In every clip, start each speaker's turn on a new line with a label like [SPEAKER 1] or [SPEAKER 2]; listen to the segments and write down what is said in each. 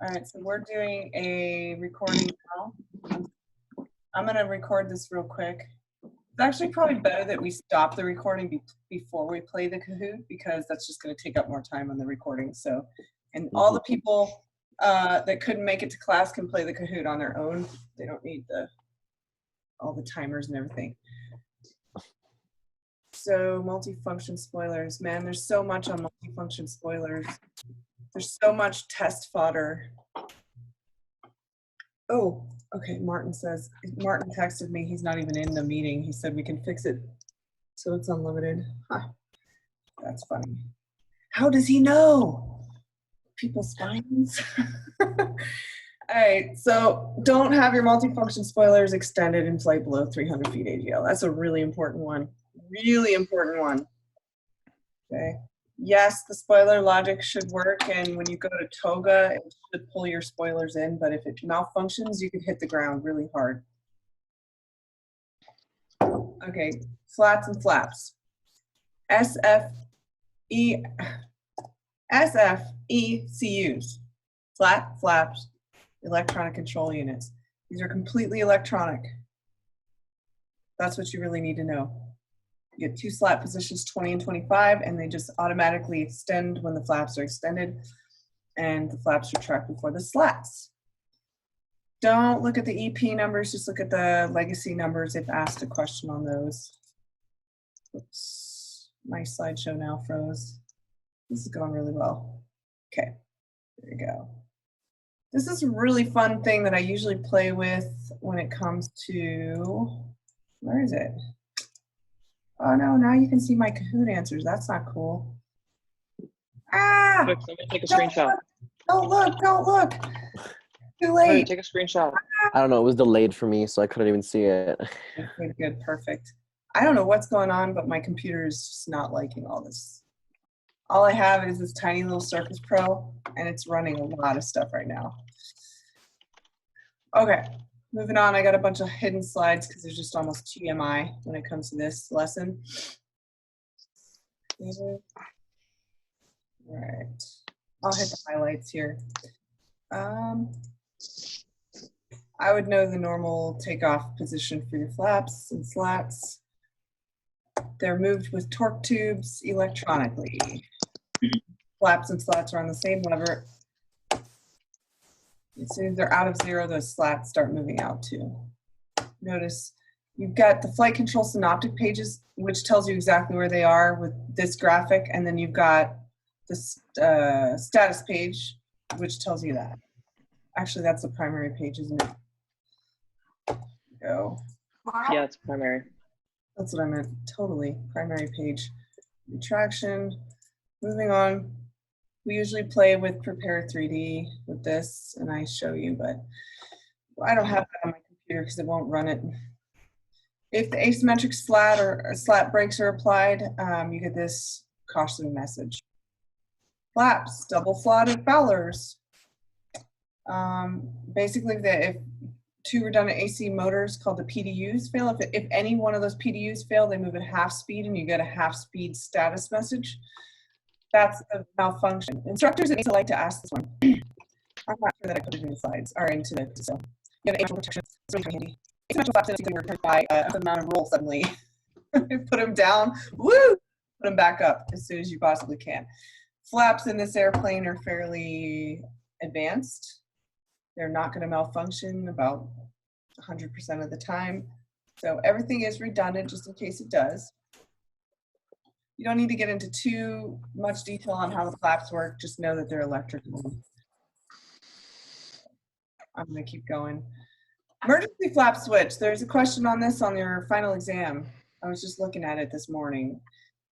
[SPEAKER 1] All right, so we're doing a recording now. I'm going to record this real quick. It's actually probably better that we stop the recording before we play the Kahoot, because that's just going to take up more time on the recording. So, and all the people that couldn't make it to class can play the Kahoot on their own. They don't need all the timers and everything. So multifunction spoilers, man, there's so much on multifunction spoilers. There's so much test fodder. Oh, okay, Martin texted me, he's not even in the meeting. He said we can fix it so it's unlimited. Huh. That's funny. How does he know? People's spines. All right, so don't have your multifunction spoilers extended in flight below 300 feet AGL. That's a really important one. Really important one. Okay. Yes, the spoiler logic should work, and when you go to toga, it should pull your spoilers in, but if it malfunctions, you could hit the ground really hard. Okay, flats and flaps. SFECUs, flat flaps, electronic control units. These are completely electronic. That's what you really need to know. You get two slat positions, 20 and 25, and they just automatically extend when the flaps are extended, and the flaps retract before the slats. Don't look at the EP numbers, just look at the legacy numbers if asked a question on those. Oops, my slideshow now froze. This is going really well. Okay, there we go. This is a really fun thing that I usually play with when it comes to, where is it? Oh no, now you can see my Kahoot answers. That's not cool. Ah!
[SPEAKER 2] Quick, let me take a screenshot.
[SPEAKER 1] Don't look, don't look. Too late.
[SPEAKER 2] Hurry, take a screenshot.
[SPEAKER 3] I don't know, it was delayed for me, so I couldn't even see it.
[SPEAKER 1] Good, good, perfect. I don't know what's going on, but my computer is just not liking all this. All I have is this tiny little Surface Pro, and it's running a lot of stuff right now. Okay. Moving on, I got a bunch of hidden slides because there's just almost TMI when it comes to this lesson. All right, I'll hit the highlights here. I would know the normal takeoff position for your flaps and slats. They're moved with torque tubes electronically. Flaps and slats are on the same lever. As soon as they're out of zero, those slats start moving out too. Notice you've got the flight control synoptic pages, which tells you exactly where they are with this graphic, and then you've got this status page, which tells you that. Actually, that's the primary page, isn't it? Go.
[SPEAKER 2] Yeah, it's primary.
[SPEAKER 1] That's what I meant. Totally. Primary page. Retraction. Moving on. We usually play with Prepare 3D with this, and I show you, but I don't have that on my computer because it won't run it. If the asymmetric slat or slat brakes are applied, you get this caution message. Flaps, double slotted Fowlers. Basically, if two redundant AC motors called the PDUs fail, if any one of those PDUs fail, they move at half speed and you get a half speed status message. That's a malfunction. Instructors at ASA like to ask this one. I'm not sure that I put it in the slides or into the, so you have asymmetrical protection. It's really handy. Asymmetrical flaps are something we're turned by a amount of roll suddenly. Put them down, woo! Put them back up as soon as you possibly can. Flaps in this airplane are fairly advanced. They're not going to malfunction about 100% of the time. So everything is redundant just in case it does. You don't need to get into too much detail on how the flaps work. Just know that they're electrical. I'm going to keep going. Emergency flap switch. There's a question on this on your final exam. I was just looking at it this morning.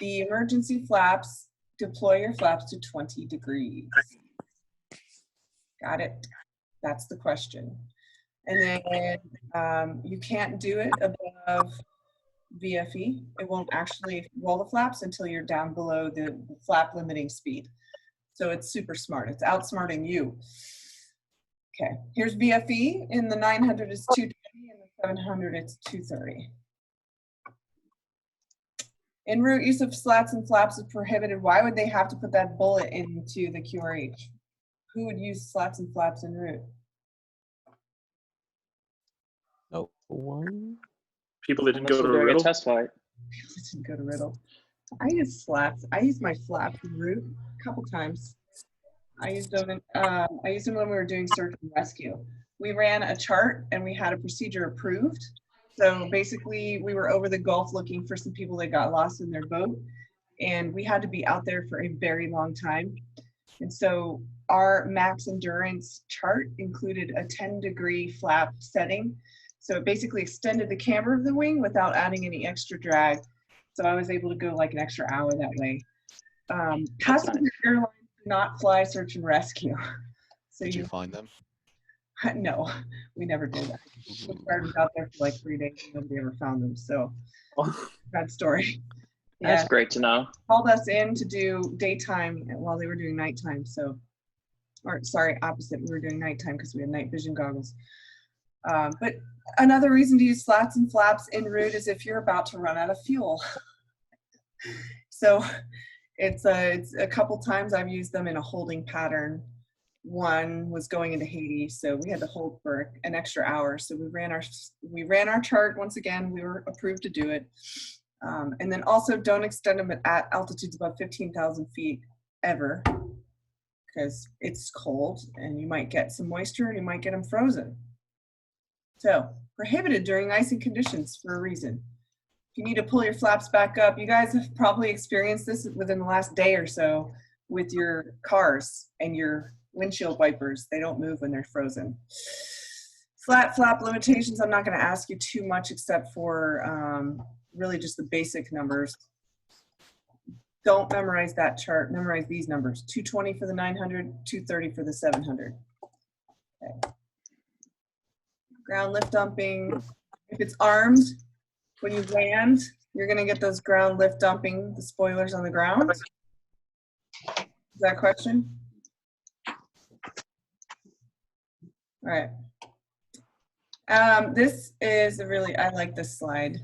[SPEAKER 1] The emergency flaps, deploy your flaps to 20 degrees. Got it? That's the question. And then you can't do it above VFE. It won't actually roll the flaps until you're down below the flap limiting speed. So it's super smart. It's outsmarting you. Okay, here's VFE. In the 900 it's 220, and the 700 it's 230. En route use of slats and flaps is prohibited. Why would they have to put that bullet into the QRH? Who would use slats and flaps en route?
[SPEAKER 3] No one.
[SPEAKER 4] People that didn't
[SPEAKER 2] Unless
[SPEAKER 4] go to
[SPEAKER 2] you're doing a
[SPEAKER 4] Riddle.
[SPEAKER 2] test flight.
[SPEAKER 1] Didn't go to Riddle. I use slats. I used my flaps en route a couple times. I used them when we were doing search and rescue. We ran a chart and we had a procedure approved. So basically we were over the Gulf looking for some people that got lost in their boat, and we had to be out there for a very long time. And so our max endurance chart included a 10-degree flap setting. So it basically extended the camber of the wing without adding any extra drag. So I was able to go like an extra hour that way. Passenger airlines do not fly search and rescue. So
[SPEAKER 5] Did you find them?
[SPEAKER 1] no, we never did that. We started out there for like 3 days and nobody ever found them. So bad story.
[SPEAKER 2] That's
[SPEAKER 1] Yeah,
[SPEAKER 2] great to know.
[SPEAKER 1] called us in to do daytime while they were doing nighttime. So, or sorry, opposite. We were doing nighttime because we had night vision goggles. But another reason to use slats and flaps en route is if you're about to run out of fuel. So it's a couple times I've used them in a holding pattern. One was going into Haiti, so we had to hold for an extra hour. So we ran our chart once again. We were approved to do it. And then also don't extend them at altitudes above 15,000 feet ever, because it's cold and you might get some moisture and you might get them frozen. So prohibited during icing conditions for a reason. If you need to pull your flaps back up, you guys have probably experienced this within the last day or so with your cars and your windshield wipers. They don't move when they're frozen. Flat flap limitations, I'm not going to ask you too much except for really just the basic numbers. Don't memorize that chart. Memorize these numbers. 220 for the 900, 230 for the 700. Okay. Ground lift dumping. If it's armed, when you land, you're going to get those ground lift dumping, the spoilers on the ground. Is that a question? All right. This is a really, I like this slide.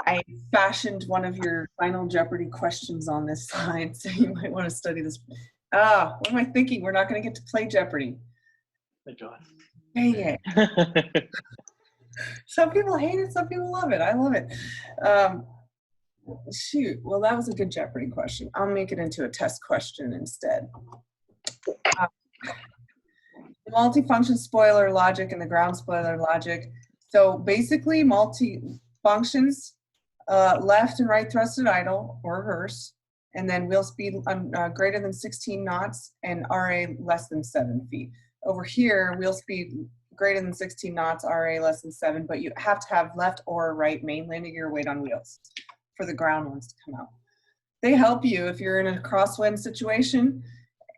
[SPEAKER 1] I fashioned one of your Final Jeopardy questions on this slide, so you might want to study this. What am I thinking? We're not going to get to play Jeopardy.
[SPEAKER 4] Thank God.
[SPEAKER 1] Dang it. Some people hate it, some people love it. I love it. Shoot, well, that was a good Jeopardy question. I'll make it into a test question instead. The multifunction spoiler logic and the ground spoiler logic. So basically multi-functions, left and right thrusted idle or reverse, and then wheel speed greater than 16 knots and RA less than 7 feet. Over here, wheel speed greater than 16 knots, RA less than 7, but you have to have left or right main landing gear weight on wheels for the ground ones to come out. They help you if you're in a crosswind situation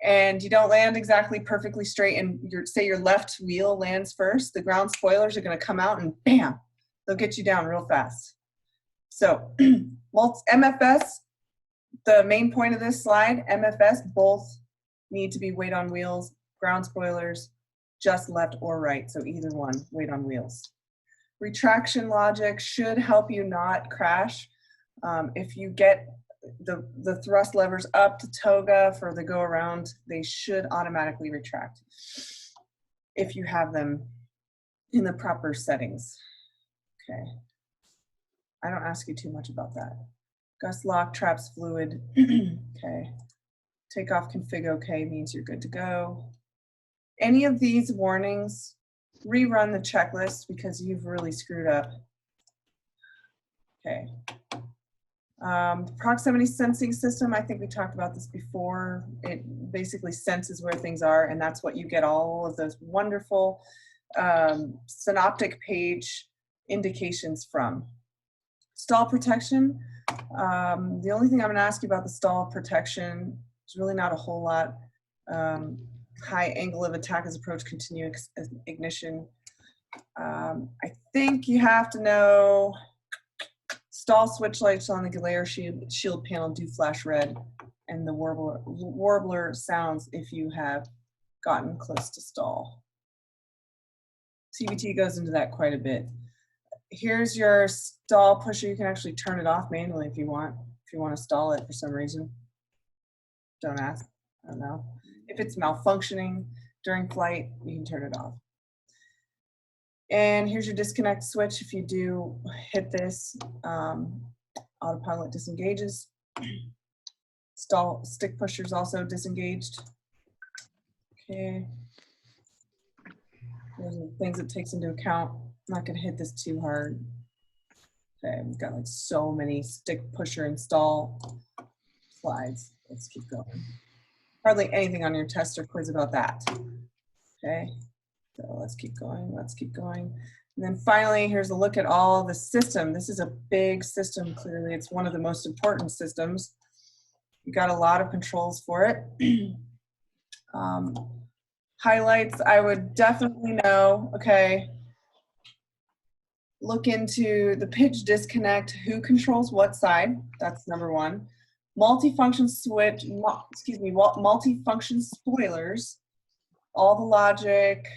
[SPEAKER 1] and you don't land exactly perfectly straight and say your left wheel lands first, the ground spoilers are going to come out and bam, they'll get you down real fast. So MFS, the main point of this slide, MFS, both need to be weight on wheels, ground spoilers, just left or right, so either one, weight on wheels. Retraction logic should help you not crash. If you get the thrust levers up to toga for the go around, they should automatically retract if you have them in the proper settings. Okay. I don't ask you too much about that. Gust lock traps fluid. Okay. Takeoff config okay means you're good to go. Any of these warnings, rerun the checklist because you've really screwed up. Okay. Proximity sensing system, I think we talked about this before. It basically senses where things are, and that's what you get all of those wonderful synoptic page indications from. Stall protection. The only thing I'm going to ask you about the stall protection is really not a whole lot. High angle of attack as approach continuous ignition. I think you have to know stall switch lights on the glare shield panel do flash red, and the warbler sounds if you have gotten close to stall. CVT goes into that quite a bit. Here's your stall pusher. You can actually turn it off manually if you want to stall it for some reason. Don't ask. I don't know. If it's malfunctioning during flight, you can turn it off. And here's your disconnect switch. If you do hit this, autopilot disengages. Stick pusher's also disengaged. Okay. Those are the things it takes into account. I'm not gonna hit this too hard. Okay, we've got like so many stick pusher install slides. Let's keep going. Hardly anything on your test or quiz about that. Okay, so let's keep going, let's keep going. And then finally, here's a look at all the system. This is a big system, clearly. It's one of the most important systems. You got a lot of controls for it. Highlights, I would definitely know, okay, look into the pitch disconnect, who controls what side, that's number one. Multifunction switch, multifunction spoilers, all the logic,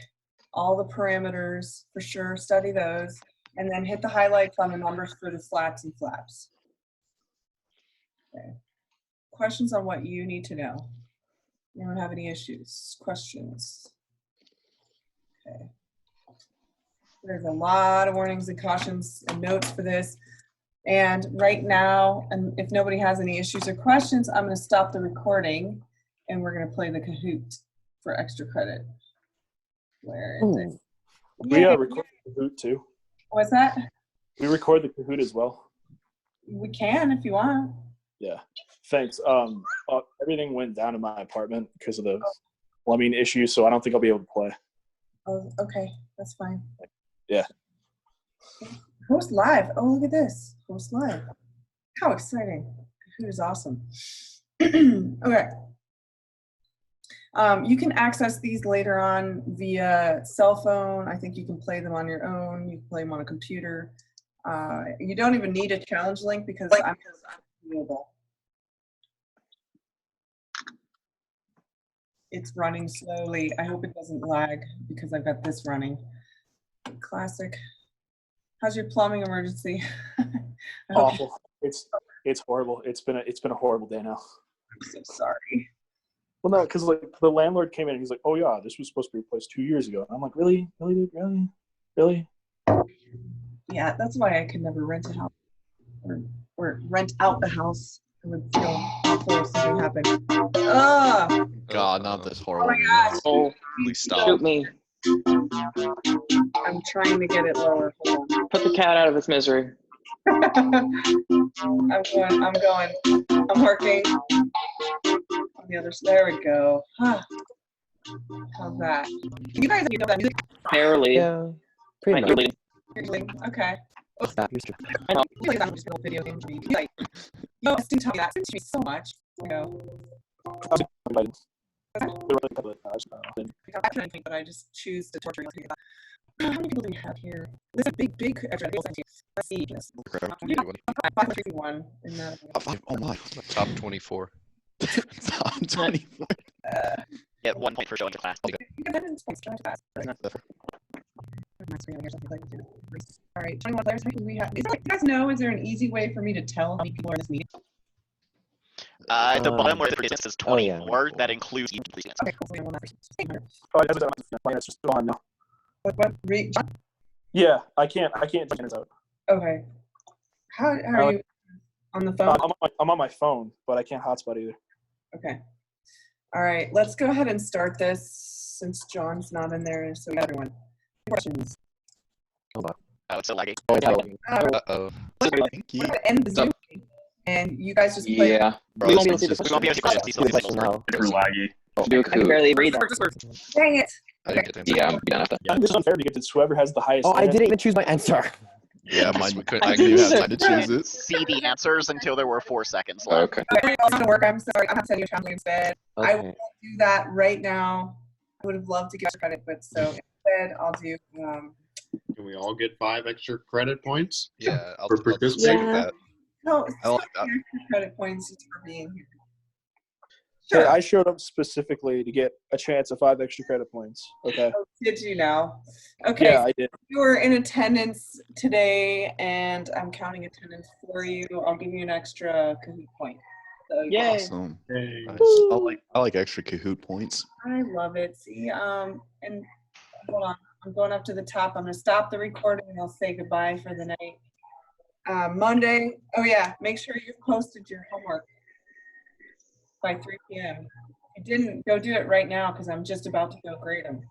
[SPEAKER 1] all the parameters, for sure, study those, and then hit the highlights on the numbers for the slats and flaps. Okay. Questions on what you need to know? Anyone have any issues, questions? Okay. There's a lot of warnings and cautions and notes for this. And right now, and if nobody has any issues or questions, I'm going to stop the recording and we're going to play the Kahoot for extra credit. Where is it?
[SPEAKER 4] We record the Kahoot too.
[SPEAKER 1] What's that?
[SPEAKER 4] We record the Kahoot as well.
[SPEAKER 1] We can if you want.
[SPEAKER 4] Yeah. Thanks. Everything went down in my apartment because of the plumbing issue, so I don't think I'll be able to play.
[SPEAKER 1] Oh, okay. That's fine.
[SPEAKER 4] Yeah.
[SPEAKER 1] Host live. Oh, look at this. Host live. How exciting. Kahoot is awesome. Okay. You can access these later on via cell phone. I think you can play them on your own. You can play them on a computer. You don't even need a challenge link because I'm available. It's running slowly. I hope it doesn't lag because I've got this running. Classic. How's your plumbing emergency?
[SPEAKER 4] Awful. It's horrible. It's been a horrible day now.
[SPEAKER 1] I'm so sorry.
[SPEAKER 4] Well, no, because like the landlord came in and he's like, "Oh yeah, this was supposed to be replaced 2 years ago." And I'm like, "Really, really, dude? Really?"
[SPEAKER 1] Yeah, that's why I could never rent a house or rent out the house. I would feel awful if something happened. Ugh.
[SPEAKER 5] God, not this horrible.
[SPEAKER 1] my gosh.
[SPEAKER 2] Oh,
[SPEAKER 5] Please stop.
[SPEAKER 2] shoot me.
[SPEAKER 1] I'm trying to get it lower. Hold on.
[SPEAKER 2] Put the cat out of its misery.
[SPEAKER 1] I'm going. I'm working. On the other side. There we go. How's that? You guys know that music?
[SPEAKER 2] Barely.
[SPEAKER 3] Yeah, pretty much.
[SPEAKER 2] Barely.
[SPEAKER 1] Usually? Okay.
[SPEAKER 3] That used to.
[SPEAKER 2] I know.
[SPEAKER 1] Usually I'm just little video games. Like, yo, Stu taught me that. It me so much. You know. I couldn't think, but I just choose to torture you. How many people do we have here? This is a big address. Let's see. Yes. 531 in that.
[SPEAKER 5] Oh my. Top 24. Top 24.
[SPEAKER 6] Get 1 point for showing to class.
[SPEAKER 1] You can go ahead and points to class. My screen here, something like that. All right, 21 players. We have. You guys know? Is there an easy way for me to tell how many people are in this meeting?
[SPEAKER 6] At the bottom where the distance is 24,
[SPEAKER 3] oh, yeah.
[SPEAKER 6] that includes each distance.
[SPEAKER 1] Okay, cool. So we have one person.
[SPEAKER 4] It's just on now.
[SPEAKER 1] What?
[SPEAKER 4] Yeah, I can't turn it out.
[SPEAKER 1] Okay. How are you on the phone?
[SPEAKER 4] I'm on my phone, but I can't hotspot either.
[SPEAKER 1] Okay. All right, let's go ahead and start this since John's not in there. So everyone, questions.
[SPEAKER 5] Hold on.
[SPEAKER 6] Oh, it's so laggy.
[SPEAKER 5] Uh-oh.
[SPEAKER 1] We're gonna end the Zoom meeting, and you guys just play.
[SPEAKER 2] Yeah.
[SPEAKER 5] Bro,
[SPEAKER 2] We
[SPEAKER 5] this
[SPEAKER 2] won't be able
[SPEAKER 5] is
[SPEAKER 2] to see
[SPEAKER 5] just-
[SPEAKER 6] We won't be able to see questions. These will be
[SPEAKER 3] Question
[SPEAKER 6] visual.
[SPEAKER 3] now.
[SPEAKER 4] Super laggy.
[SPEAKER 2] Do a
[SPEAKER 1] I
[SPEAKER 2] coup.
[SPEAKER 1] can barely read that. Dang it.
[SPEAKER 5] I didn't get to answer.
[SPEAKER 2] Yeah, we don't have to.
[SPEAKER 4] Yeah, it's unfair because it's whoever has the highest.
[SPEAKER 3] Oh, I
[SPEAKER 4] limit.
[SPEAKER 3] didn't even choose my answer.
[SPEAKER 5] Yeah, mine couldn't. I didn't even have time to choose it.
[SPEAKER 6] See the answers until there were 4 seconds left.
[SPEAKER 2] Okay.
[SPEAKER 1] Okay, it's gonna work. I'm sorry. I'm sending you a challenge instead. I will
[SPEAKER 3] Okay.
[SPEAKER 1] do that right now. I would have loved to get credit, but so instead I'll do.
[SPEAKER 7] Can we all get 5 extra credit points?
[SPEAKER 5] Yeah, I'll
[SPEAKER 7] For
[SPEAKER 5] take
[SPEAKER 7] participating?
[SPEAKER 5] that.
[SPEAKER 1] No, it's
[SPEAKER 5] I like
[SPEAKER 1] not
[SPEAKER 5] that.
[SPEAKER 1] extra credit points just for being here.
[SPEAKER 4] Hey,
[SPEAKER 1] Sure.
[SPEAKER 4] I showed up specifically to get a chance of 5 extra credit points. Okay.
[SPEAKER 1] Did you know? Okay.
[SPEAKER 4] Yeah, I did.
[SPEAKER 1] You were in attendance today, and I'm counting attendance for you. I'll give you an extra Kahoot point. So,
[SPEAKER 2] Yay.
[SPEAKER 8] Awesome.
[SPEAKER 7] Yay.
[SPEAKER 8] Nice. I like extra Kahoot points.
[SPEAKER 1] I love it. See, and hold on, I'm going up to the top. I'm gonna stop the recording and I'll say goodbye for the night. Monday, oh yeah, make sure you've posted your homework by 3 p.m. If you didn't, go do it right now because I'm just about to go grade them.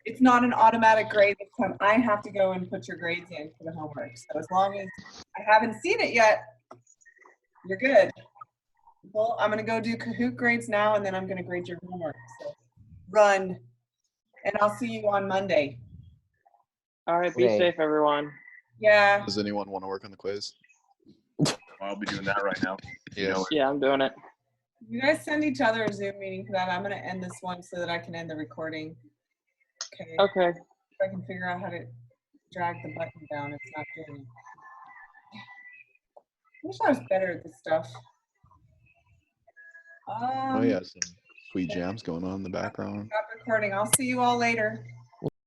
[SPEAKER 1] It's not an automatic grade this time. I have to go and put your grades in for the homework. So as long as I haven't seen it yet, you're good. Well, I'm gonna go do Kahoot grades now, and then I'm gonna grade your homework. So run, and I'll see you on Monday.
[SPEAKER 2] All right. Be
[SPEAKER 3] Okay.
[SPEAKER 2] safe, everyone.
[SPEAKER 1] Yeah.
[SPEAKER 8] Does anyone want to work on the quiz?
[SPEAKER 7] I'll be doing that right now.
[SPEAKER 5] Yes.
[SPEAKER 2] Yeah, I'm doing it.
[SPEAKER 1] You guys send each other a Zoom meeting for that. I'm gonna end this one so that I can end the recording. Okay.
[SPEAKER 2] Okay.
[SPEAKER 1] If I can figure out how to drag the button down, it's not doing it. I wish I was better at this stuff.
[SPEAKER 8] Oh yeah, some sweet jams going on in the background.
[SPEAKER 1] Stop recording. I'll see you all later.